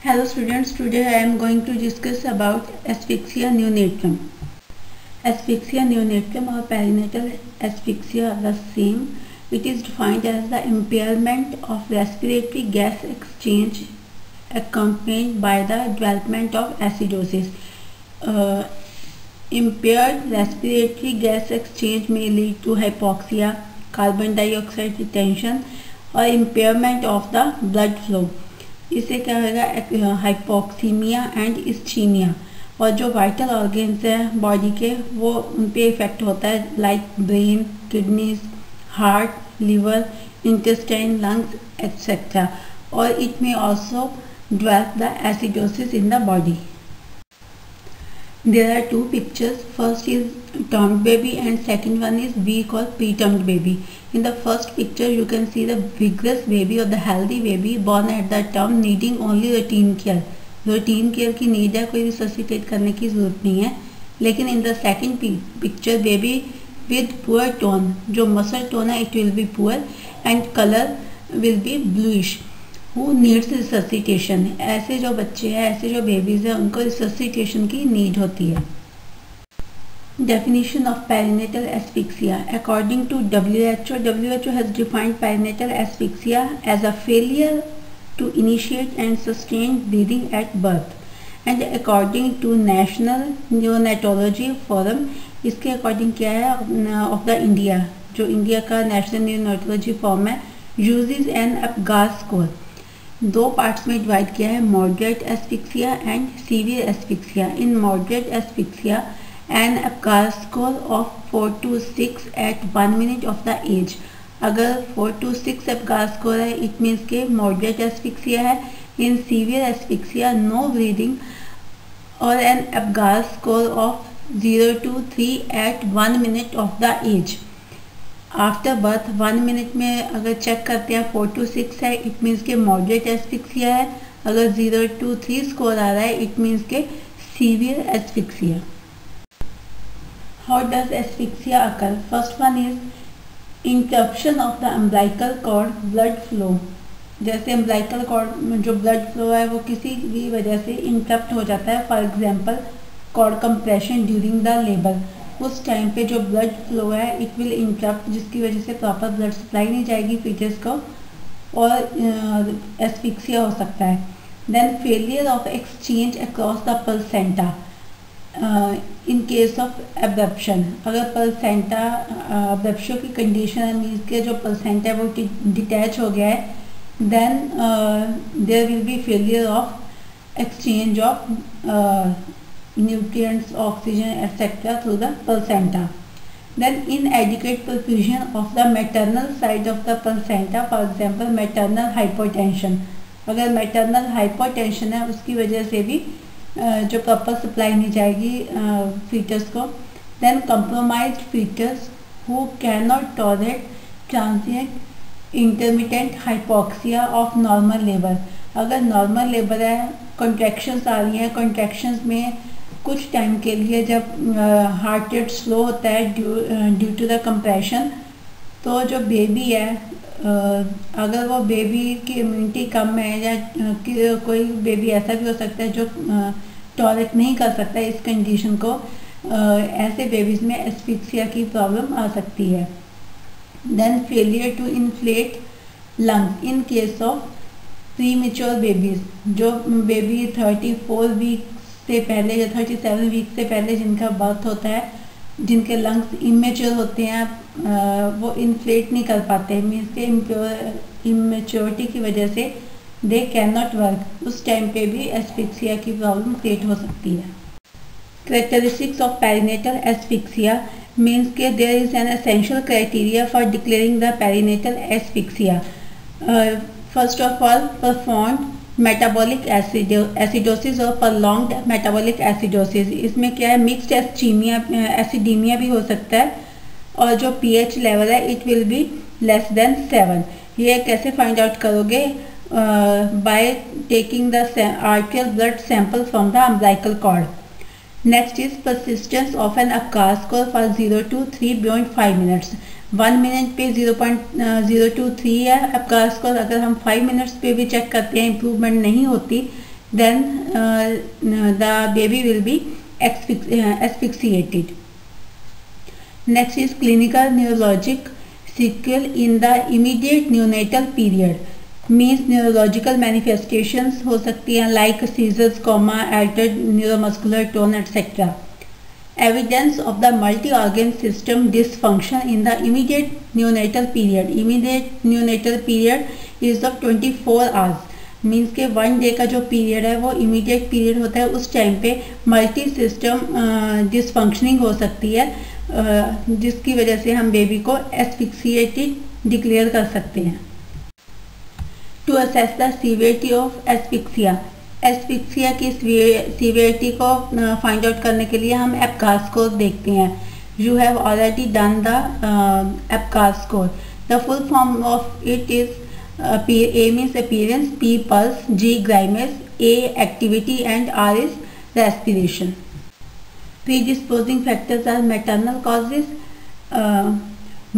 Hello students, today I am going to discuss about asphyxia neonatum. Asphyxia neonatum or perinatal asphyxia are the same. It is defined as the impairment of respiratory gas exchange accompanied by the development of acidosis. Impaired respiratory gas exchange may lead to hypoxia, carbon dioxide retention और impairment of the blood flow. इससे क्या होगा, hypoxaemia and ischaemia, और जो vital organs हैं body के वो उन पे इफेक्ट होता है, like brain, kidneys, heart, liver, intestine, lungs etcetera, और it may also develop the acidosis in the body. There are two pictures. First is termed baby and second one is we call pretermed baby. In the first picture you can see the vigorous baby or the healthy baby born at the term needing only routine care. Routine care की need है, कोई resuscitate करने की ज़रूरत नहीं है. लेकिन in the second picture baby with poor tone, जो muscle tone है it will be poor and color will be bluish. Who needs resuscitation? ऐसे जो बच्चे हैं, ऐसे जो बेबीज हैं, उनको रिससिटेशन की नीड होती है. Definition of perinatal asphyxia. According to WHO has defined perinatal asphyxia as a failure to initiate and sustain breathing at birth. And according to National Neonatology Forum, इसके अकॉर्डिंग क्या है, of the India, जो India का national neonatology forum है, uses an Apgar score. दो parts में divide किया है, moderate asphyxia and severe asphyxia. In moderate asphyxia an Apgar score of 4 to 6 at 1 minute of the age. अगर 4 to 6 Apgar score है it means के moderate asphyxia है. In severe asphyxia no breathing और an Apgar score of 0 to 3 at 1 minute of the age. After birth 1 minute में अगर check करते हैं 4 to 6 है इट मीन्स के मॉडरेट एस्फिक्सिया है. अगर 0 to 3 स्कोर आ रहा है इट मीन्स के severe asphyxia. How does asphyxia occur? First one is interruption of the umbilical cord blood flow. जैसे अम्बिलिकल कॉर्ड में जो ब्लड फ्लो है वो किसी भी वजह से इंटरप्ट हो जाता है. For example cord compression during the labour. उस टाइम पे जो ब्लड फ्लो है इट विल इंटरप्ट, जिसकी वजह से प्रॉपर ब्लड सप्लाई नहीं जाएगी फीटस को और एस्फिक्सिया हो सकता है. Then failure of exchange across the placenta in case of abruption. अगर प्लेसेंटा एब्रप्शन की कंडीशन है, मीन्स के जो प्लेसेंटा है वो डिटैच हो गया है, then there will be failure of exchange of nutrients, oxygen, etc. through the placenta. Then inadequate perfusion of the maternal side of the placenta, for example maternal hypotension. अगर maternal hypotension है उसकी वजह से भी जो प्रॉपर सप्लाई नहीं जाएगी foetus को. Then compromised fetus who cannot tolerate transient intermittent hypoxia of normal labor. अगर नॉर्मल लेबर है, कॉन्ट्रैक्शंस आ रही हैं, कॉन्ट्रैक्शंस में कुछ टाइम के लिए जब हार्ट रेट स्लो होता है ड्यू टू द कंप्रेशन, तो जो बेबी है अगर वो बेबी की इम्यूनिटी कम है या कोई बेबी ऐसा भी हो सकता है जो टॉलरेट नहीं कर सकता इस कंडीशन को, ऐसे बेबीज़ में एस्फिक्सिया की प्रॉब्लम आ सकती है. Then failure to inflate lungs in case of premature babies. जो बेबी 34 वीक से पहले या 37 वीक से पहले जिनका बर्थ होता है, जिनके लंग्स इमेच्योर होते हैं, वो इन्फ्लेट नहीं कर पाते, मीन्स के इमेच्योरिटी की वजह से दे कैन नॉट वर्क. उस टाइम पे भी एस्फिक्सिया की प्रॉब्लम क्रिएट हो सकती है. Characteristics of perinatal asphyxia means के there is an essential criteria for declaring the perinatal asphyxia. First of all performed metabolic acidosis और प्रॉन्ग्ड मेटाबॉलिक एसिडोसिस. इसमें क्या है, मिक्स्ड एसिडीमिया भी हो सकता है और जो पीएच लेवल है it will be less than 7. ये कैसे फाइंड आउट करोगे? By taking the arterial blood sample from the umbilical cord. Next is persistence of an Apgar score for 0 to 3 beyond 5 minutes. 1 minute पे 0.023 है अपगास score. अगर हम 5 minutes पे भी check करते हैं इम्प्रूवमेंट नहीं होती then the baby will be asphyxiated. Next is clinical neurologic sequelae in the immediate neonatal period. Means neurological manifestations हो सकती हैं like seizures, coma, altered neuromuscular tone, etc. Evidence of the multi-organ system dysfunction in the immediate neonatal period. Immediate neonatal period is of 24 hours. Means के 1 day का जो period है वो immediate period होता है. उस टाइम पे मल्टी सिस्टम डिसफंक्शनिंग हो सकती है, जिसकी वजह से हम बेबी को एस्फिक्सिएटेड डिक्लेयर कर सकते हैं. To assess the severity of asphyxia. Asphyxia की सीवियरिटी को फाइंड आउट करने के लिए हम एप्गार स्कोर देखते हैं. You have already done the Apgar score. The full form of it is A means appearance, P pulse, G grimace, A activity and R is respiration. Predisposing factors are maternal causes,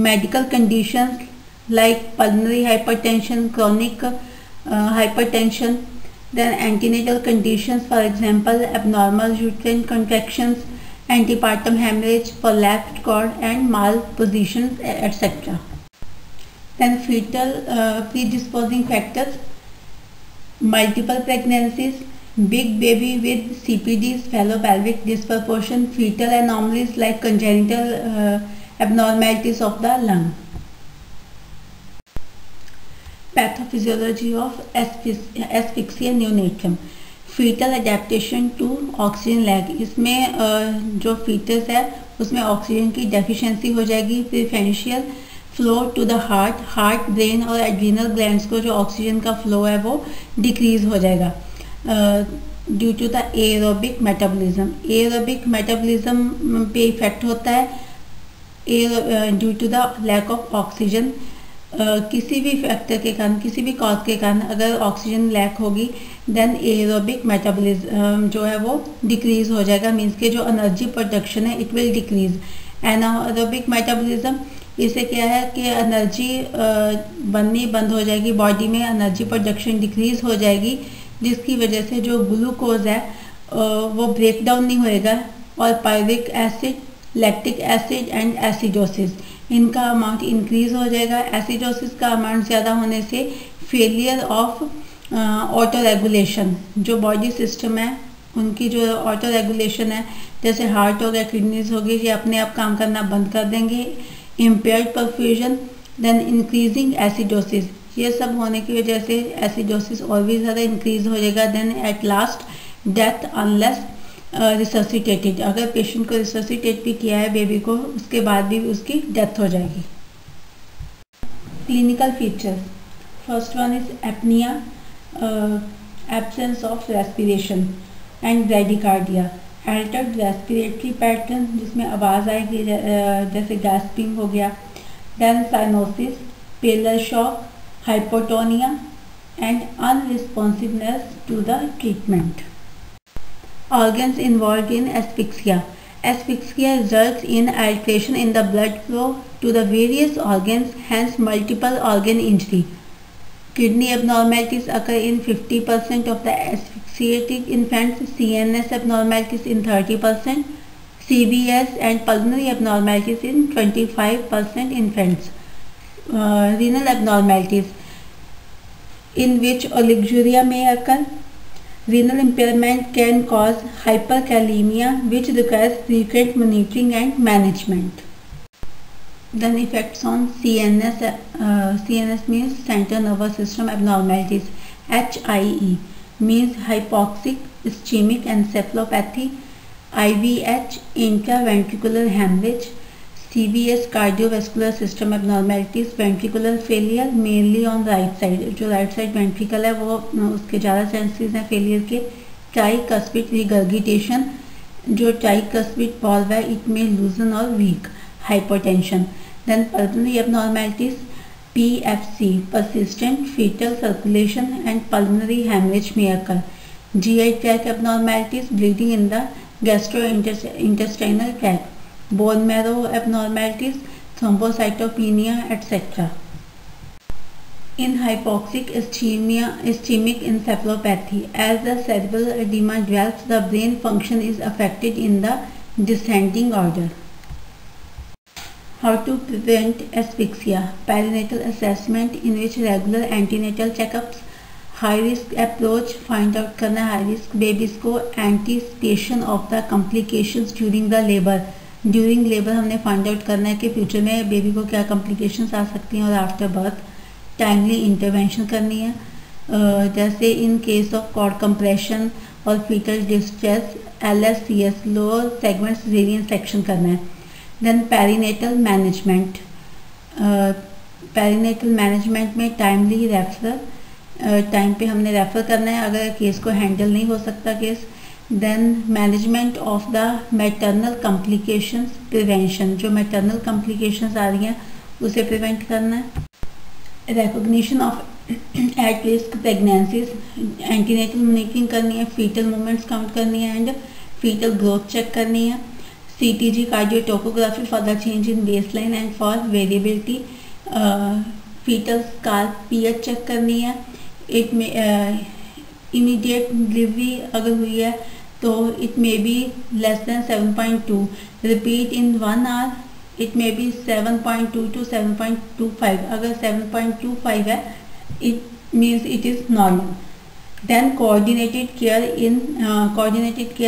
medical conditions like pulmonary hypertension, chronic hypertension, then antenatal conditions, for example abnormal uterine contractions, antepartum hemorrhage, prolapsed cord and malpositions, etc. Then fetal predisposing factors, multiple pregnancies, big baby with CPDs, phallopelvic disproportion, fetal anomalies like congenital abnormalities of the lung. Pathophysiology of asphyxia neonatum. Fetal adaptation to oxygen lag. इसमें जो fetus है उसमें oxygen की deficiency हो जाएगी. Preferential flow to the heart, brain और adrenal glands को जो ऑक्सीजन का फ्लो है वो डिक्रीज हो जाएगा due to the aerobic metabolism. Aerobic metabolism पे इफेक्ट होता है due to the lack of oxygen. किसी भी फैक्टर के कारण, किसी भी कॉज के कारण अगर ऑक्सीजन लैक होगी देन एरोबिक मेटाबॉलिज्म जो है वो डिक्रीज हो जाएगा. मीन्स के जो एनर्जी प्रोडक्शन है it will decrease. Anaerobic metabolism इससे क्या है कि एनर्जी बननी बंद हो जाएगी, बॉडी में एनर्जी प्रोडक्शन डिक्रीज हो जाएगी, जिसकी वजह से जो ग्लूकोज है वो ब्रेक डाउन नहीं होएगा और pyruvic acid, lactic acid and acidosis इनका अमाउंट इंक्रीज हो जाएगा. एसिडोसिस का अमाउंट ज़्यादा होने से फेलियर ऑफ ऑटो रेगुलेशन, जो बॉडी सिस्टम है उनकी जो ऑटो रेगुलेशन है, जैसे हार्ट हो गया, किडनीज हो गई, ये अपने आप काम करना बंद कर देंगे. Impaired perfusion, then increasing acidosis, ये सब होने की वजह से एसिडोसिस और भी ज़्यादा इंक्रीज हो जाएगा. Then at last death unless resuscitated. अगर पेशेंट को रिससिटेट भी किया है बेबी को, उसके बाद भी उसकी डेथ हो जाएगी. Clinical features. First one is apnoea, absence of respiration and bradycardia. Altered respiratory pattern जिसमें आवाज़ आएगी जैसे गैस्पिंग हो गया. Then cyanosis, pallor shock, hypotonia and unresponsiveness to the treatment. Organs involved in asphyxia. Asphyxia results in alteration in the blood flow to the various organs, hence multiple organ injury. Kidney abnormalities occur in 50% of the asphyxiated infants, CNS abnormalities in 30%, CVS and pulmonary abnormalities in 25% infants. Renal abnormalities in which oliguria may occur. Renal impairment can cause hyperkalemia, which requires frequent monitoring and management. Then effects on CNS. CNS means central nervous system abnormalities. HIE means hypoxic ischemic encephalopathy. IVH intraventricular hemorrhage. CVS cardiovascular system abnormalities, ventricular failure mainly on right side. जो right side ventricle है वो उसके ज़्यादा chances हैं failure के. Tricuspid regurgitation, जो tricuspid valve है it may loosen or weak. Hypotension. Then pulmonary abnormalities, PFC, persistent fetal circulation and pulmonary hemorrhage may occur. GI tract abnormalities, bleeding in the gastrointestinal tract. Bone marrow abnormalities, thrombocytopenia, etc. in hypoxic ischemic encephalopathy. As the cerebral edema develops, the brain function is affected in the descending order. How to prevent asphyxia? Perinatal assessment, in which regular antenatal checkups, high risk approach, find out करना high risk babies को, anticipation of the complications during the labor. During labor हमने find out करना है कि future में baby को क्या complications आ सकती हैं, और आफ्टर बर्थ टाइमली इंटरवेंशन करनी है, जैसे in case of cord compression और foetal distress, LSCS lower segment caesarean section करना है. Then perinatal management. Perinatal management में टाइमली रेफरल, टाइम पे हमने रेफर करना है अगर केस को हैंडल नहीं हो सकता case. Then management of the maternal complications, prevention, जो मैटरनल कॉम्प्लिकेशंस आ रही हैं उसे प्रिवेंट करना है. Recognition of at risk pregnancies, antenatal monitoring करनी है, फीटल मूवमेंट्स काउंट करनी है एंड फीटल ग्रोथ चेक करनी है. CTG cardiotocography for the change in baseline and for variability. Fetal scalp pH check करनी है. इट में इमीडिएट डिलीवरी अगर हुई है तो it may be less than 7.2, repeat in 1 hour. It may be 7.2 to 7.25. अगर 7.25 है it means it is normal. Then coordinated care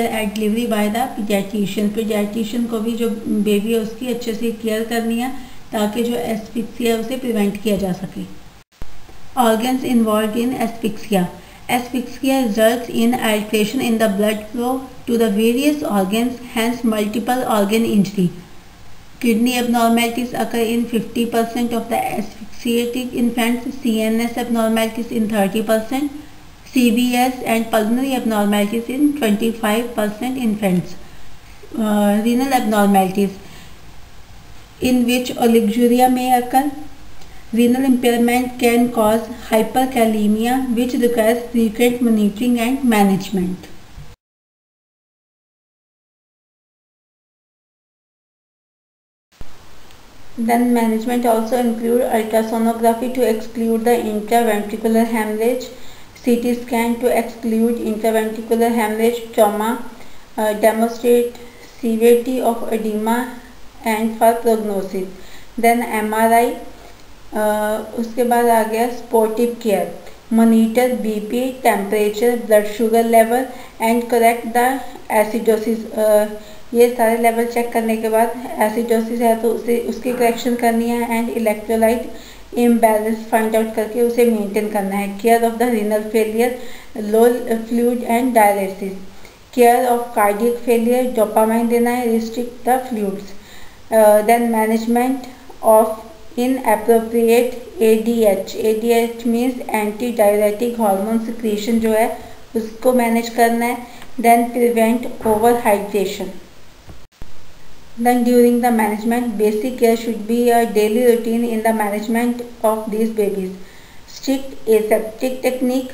at delivery by the paediatrician. Paediatrician को भी जो बेबी है उसकी अच्छे से केयर करनी है ताकि जो एस्फिक्सिया है उसे प्रिवेंट किया जा सके. Organs involved in asphyxia. Asphyxia results in alteration in the blood flow to the various organs, hence multiple organ injury. Kidney abnormalities occur in 50% of the asphyxiated infants, CNS abnormalities in 30%, CVS and pulmonary abnormalities in 25% infants. Renal abnormalities, in which oliguria may occur. Renal impairment can cause hyperkalemia, which requires frequent monitoring and management. Then management also include ultrasonography to exclude the intraventricular hemorrhage, CT scan to exclude intraventricular hemorrhage, trauma, demonstrate severity of edema and for prognosis. Then MRI. उसके बाद आ गया sportive care, monitor BP, temperature, blood sugar level and correct the acidosis. ये सारे level check करने के बाद acidosis है तो उसे उसकी करेक्शन करनी है and electrolyte imbalance find out करके उसे मेंटेन करना है. Care of the renal failure, low fluid and dialysis. Care of cardiac failure, dopamine देना है, restrict the fluids. Then management of inappropriate ADH. ADH means anti diuretic hormone secretion जो है उसको manage करना है. Then prevent over hydration. Then during the management basic care should be a daily routine in the management of this babies. Strict aseptic technique.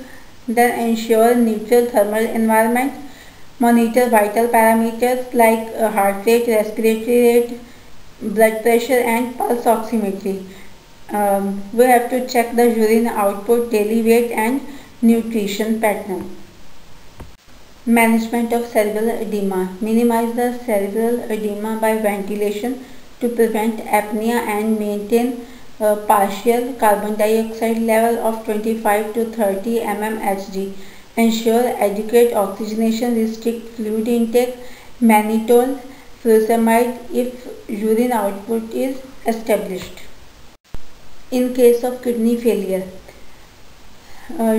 Then ensure neutral thermal environment. Monitor vital parameters like heart rate, respiratory rate, blood pressure and pulse oximetry. We have to check the urine output, daily weight and nutrition pattern. Management of cerebral edema. Minimize the cerebral edema by ventilation to prevent apnea and maintain partial carbon dioxide level of 25 to 30 mmHg. Ensure adequate oxygenation, restrict fluid intake, mannitol, furosemide if urine output is established. In case of kidney failure,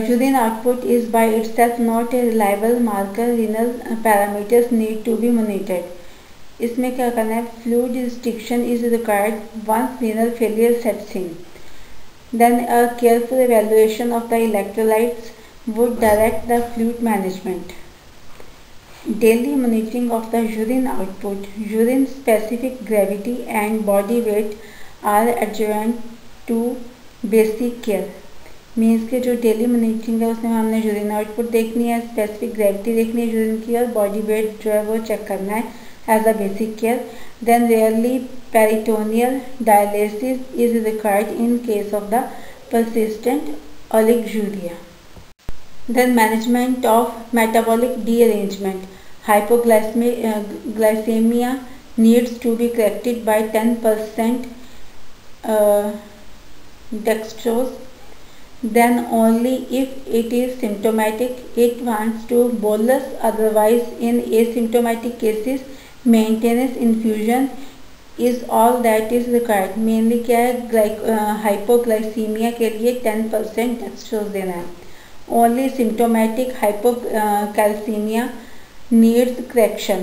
urine output is by itself not a reliable marker. Renal parameters need to be monitored. इसमें क्या करना है, fluid restriction is required once renal failure sets in. Then a careful evaluation of the electrolytes would direct the fluid management. Daily monitoring of the urine output, urine specific gravity and body weight are adjunct to basic care. Means के जो daily monitoring है उसमें हमने urine output देखनी है, specific gravity देखनी है urine की और बॉडी वेट जो है वो चेक करना है as a basic care. Then rarely peritoneal dialysis is required in case of the persistent oliguria. Then management of metabolic derangement. Hypoglycemia needs to be corrected by 10% dextrose. Then only if it is symptomatic it wants to bolus. Otherwise, in asymptomatic cases, maintenance infusion is all that is required. Mainly क्या है, hypoglycaemia के लिए 10% dextrose देना है. Only symptomatic hypocalcemia needs correction.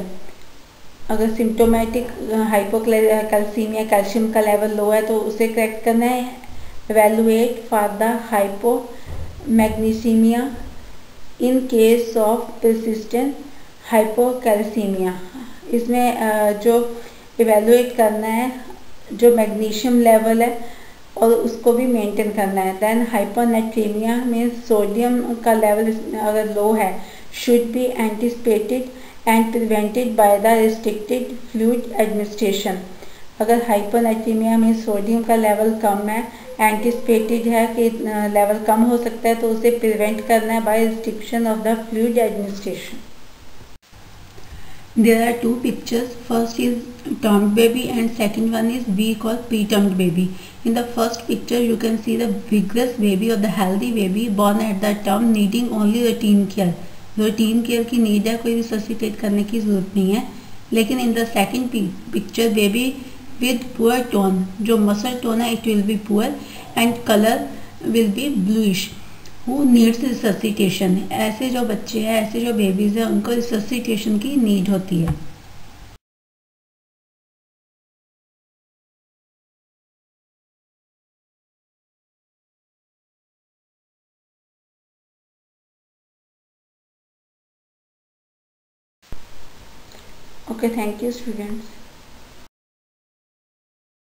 अगर symptomatic hypocalcaemia, calcium का level low है तो उसे करेक्ट करना है. Evaluate for the hypomagnesaemia in case of persistent hypocalcaemia. इसमें जो इवेलुएट करना है जो मैग्नीशियम लेवल है और उसको भी मेंटेन करना है. देन हाइपोनेट्रीमिया में सोडियम का लेवल अगर लो है should be anticipated and prevented by the restricted fluid administration. अगर हाइपोनेट्रीमिया में सोडियम का लेवल कम है, एंटिसिपेटेड है कि लेवल कम हो सकता है, तो उसे प्रिवेंट करना है by restriction of the fluid administration. There are two pictures. First is termed baby and second one is we call pretermed baby. In the first picture you can see the vigorous baby or the healthy baby born at the term needing only routine care. Routine care की need है, कोई resuscitate करने की ज़रूरत नहीं है. लेकिन in the second picture baby with poor tone, जो मसल टोन है it will be poor and colour will be bluish, who needs resuscitation. ऐसे जो बच्चे हैं, ऐसे जो बेबीज़ हैं, उनको रिससिटेशन की नीड होती है. Okay, thank you students.